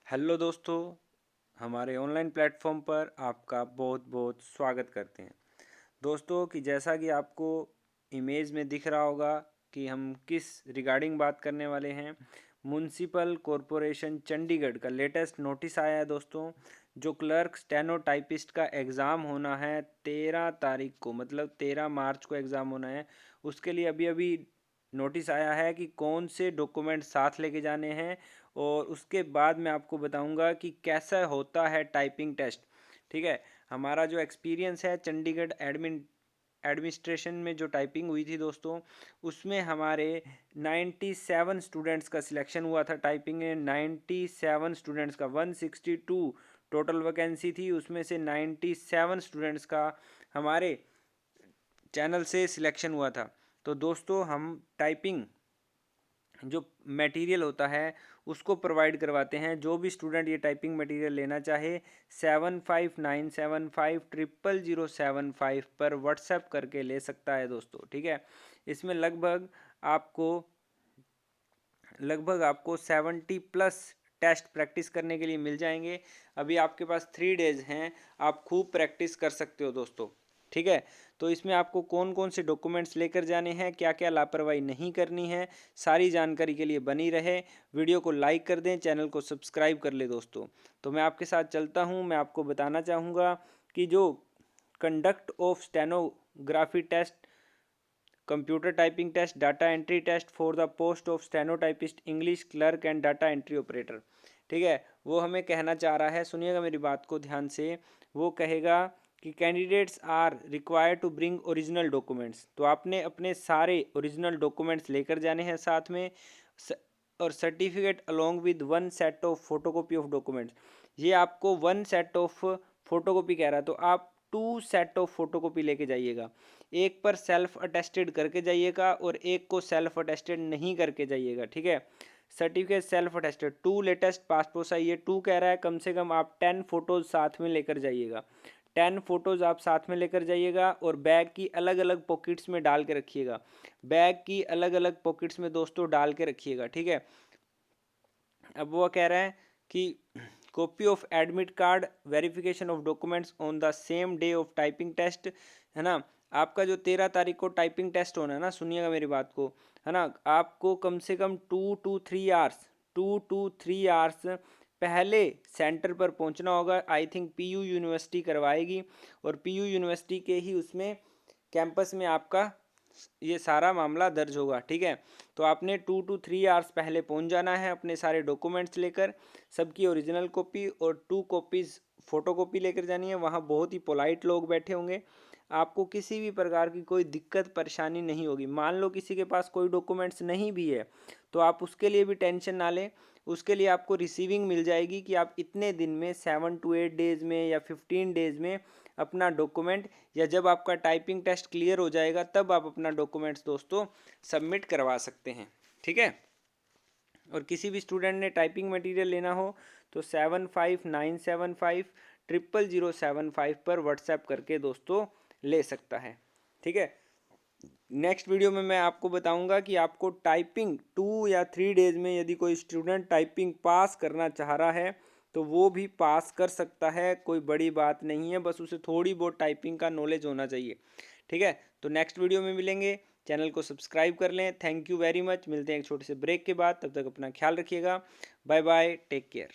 Hello दोस्तों, हमारे online platform पर आपका बहुत बहुत स्वागत करते हैं। दोस्तों कि जैसा कि आपको इमेज में दिख रहा होगा कि हम किस रिगार्डिंग बात करने वाले हैं। म्युनिसिपल कॉरपोरेशन चंडीगढ़ का लेटेस्ट नोटिस आया है दोस्तों। जो क्लर्क स्टेनो टाइपिस्ट का एग्ज़ाम होना है 13 तारीख को, मतलब 13 मार्च को एग्ज़ाम होना है। उसके लिए अभी अभी नोटिस आया है कि कौन से डॉक्यूमेंट साथ लेके जाने हैं, और उसके बाद मैं आपको बताऊंगा कि कैसा होता है टाइपिंग टेस्ट। ठीक है, हमारा जो एक्सपीरियंस है चंडीगढ़ एडमिनिस्ट्रेशन में जो टाइपिंग हुई थी दोस्तों, उसमें हमारे 97 स्टूडेंट्स का सिलेक्शन हुआ था। टाइपिंग में 97 स्टूडेंट्स का, 162 टोटल वैकेंसी थी, उसमें से 97 स्टूडेंट्स का हमारे चैनल से सिलेक्शन हुआ था। तो दोस्तों हम टाइपिंग जो मटेरियल होता है उसको प्रोवाइड करवाते हैं। जो भी स्टूडेंट ये टाइपिंग मटेरियल लेना चाहे 7597500075 पर व्हाट्सएप करके ले सकता है दोस्तों। ठीक है, इसमें लगभग आपको 70+ टेस्ट प्रैक्टिस करने के लिए मिल जाएंगे। अभी आपके पास 3 डेज हैं, आप खूब प्रैक्टिस कर सकते हो दोस्तों। ठीक है, तो इसमें आपको कौन कौन से डॉक्यूमेंट्स लेकर जाने हैं, क्या क्या लापरवाही नहीं करनी है, सारी जानकारी के लिए बनी रहे। वीडियो को लाइक कर दें, चैनल को सब्सक्राइब कर ले दोस्तों। तो मैं आपके साथ चलता हूं। मैं आपको बताना चाहूँगा कि जो conduct of stenography test, computer typing test, data entry test for the post of stenotypist English clerk and data entry operator. ठीक है, वो हमें कहना चाह रहा है, सुनिएगा मेरी बात को ध्यान से। वो कहेगा कि candidates are required to bring original documents. तो आपने अपने सारे ओरिजिनल डॉक्यूमेंट्स लेकर जाने हैं साथ में, और certificate along with 1 set of photocopy of documents. ये आपको 1 सेट ऑफ फोटोकॉपी कह रहा है, तो आप 2 सेट ऑफ फोटोकॉपी लेके जाइएगा। एक पर सेल्फ अटेस्टेड करके जाइएगा और एक को सेल्फ अटेस्टेड नहीं करके जाइएगा। ठीक है, certificate self attested 2 latest passport size, ये 2 कह रहा है, कम से कम आप 10 फोटोज साथ में लेकर जाइएगा। 10 फोटोज आप साथ में लेकर जाइएगा, और बैग की अलग अलग पॉकेट्स में डाल के रखिएगा। बैग की अलग अलग पॉकेट्स में दोस्तों डाल के रखिएगा। ठीक है, अब वो कह रहा है कि copy of admit card, verification of documents on the same day of typing test. है ना, आपका जो 13 तारीख को टाइपिंग टेस्ट होना है ना, सुनिएगा मेरी बात को, है ना, आपको कम से कम 2 to 3 आवर्स पहले सेंटर पर पहुंचना होगा। आई थिंक पीयू यूनिवर्सिटी करवाएगी, और पीयू यूनिवर्सिटी के ही उसमें कैंपस में आपका ये सारा मामला दर्ज होगा। ठीक है, तो आपने 2 to 3 आवर्स पहले पहुंच जाना है अपने सारे डॉक्यूमेंट्स लेकर, सबकी ओरिजिनल कॉपी और 2 कॉपीज़ फोटो कॉपी लेकर जानी है। वहाँ बहुत ही पोलाइट लोग बैठे होंगे, आपको किसी भी प्रकार की कोई दिक्कत परेशानी नहीं होगी। मान लो किसी के पास कोई डॉक्यूमेंट्स नहीं भी है, तो आप उसके लिए भी टेंशन ना लें। उसके लिए आपको रिसीविंग मिल जाएगी कि आप इतने दिन में 7 to 8 डेज़ में या 15 डेज़ में अपना डॉक्यूमेंट, या जब आपका टाइपिंग टेस्ट क्लियर हो जाएगा तब आप अपना डॉक्यूमेंट्स दोस्तों सबमिट करवा सकते हैं। ठीक है, और किसी भी स्टूडेंट ने टाइपिंग मटेरियल लेना हो तो 7597500075 पर व्हाट्सएप करके दोस्तों ले सकता है। ठीक है, नेक्स्ट वीडियो में मैं आपको बताऊंगा कि आपको टाइपिंग 2 या 3 डेज में यदि कोई स्टूडेंट टाइपिंग पास करना चाह रहा है तो वो भी पास कर सकता है। कोई बड़ी बात नहीं है, बस उसे थोड़ी बहुत टाइपिंग का नॉलेज होना चाहिए। ठीक है, तो नेक्स्ट वीडियो में मिलेंगे। चैनल को सब्सक्राइब कर लें। Thank you very much. मिलते हैं एक छोटे से ब्रेक के बाद, तब तक अपना ख्याल रखिएगा। Bye bye, take care.